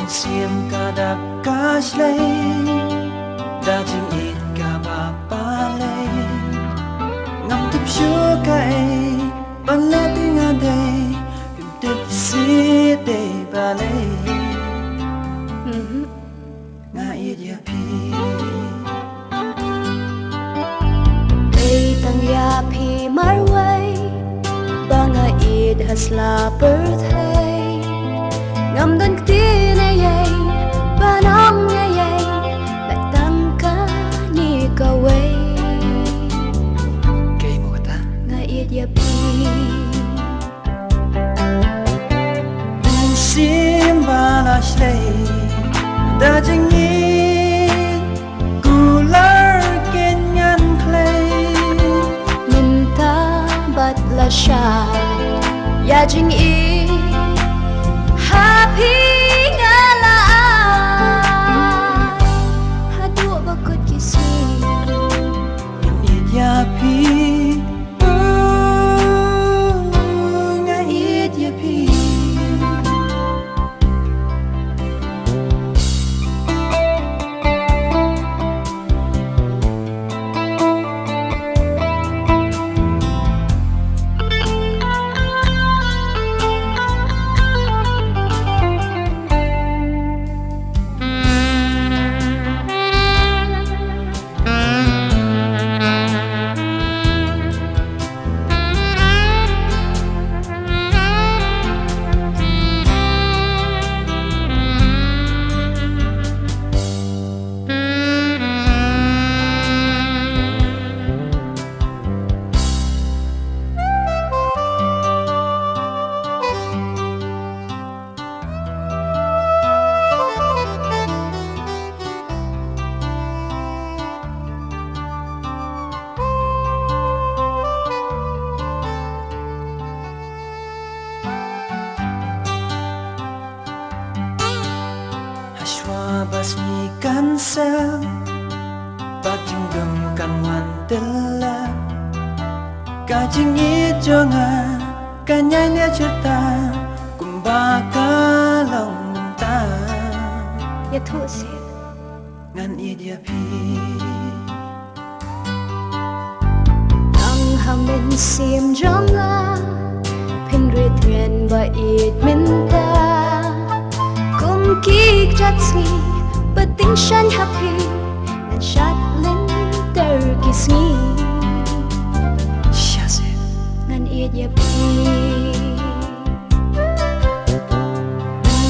Sim kadap kaslay Dajing it kabapalay Ngam tip syukai Palating aday Pimtip si day balay Nga yapi Day tang yapi marway Banga id hasla birthday Ngam dan ktinayay Banam ngayay Batang ka ni kaway Kay mo kata Nga id yapi Sim balaslay Dajing it Gular kenyan clay Minta batla siya Yajing i Happy nga laan Hado bakod kising Yapi Nga yapi Basmi kansel Patinggam kan wantela Kajing ijonga Kanyanya cerita Kumbaka long mentah Ya thu si Ngan yapi Ang hamin sim Jong Pinrit ren ba id minta Kum kik jatsi Bating shan happy Nan shat lin ter kisngi Syase Ngan id yapi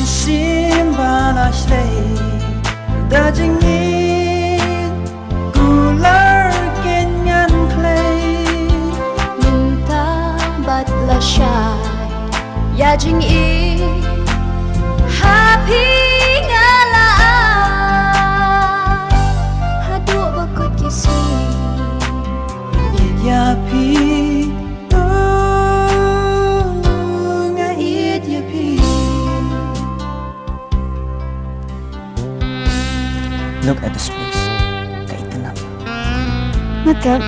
Sim balaslay Dajing it Gular kenyan clay Minta batla siya Yajing i Happy nga laan Hado bakod kising Yapi Nga yapi Look at this place Kaitanap Matap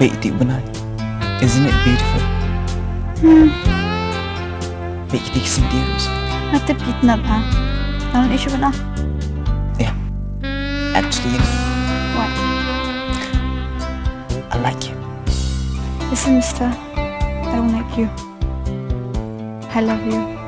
Wait, iti benar Isn't it beautiful? Wait, iti kisintiros Matap kitnap ha Naman issue ba na? Yeah Actually, you know What? I like you Listen, mister, I don't like you. I love you.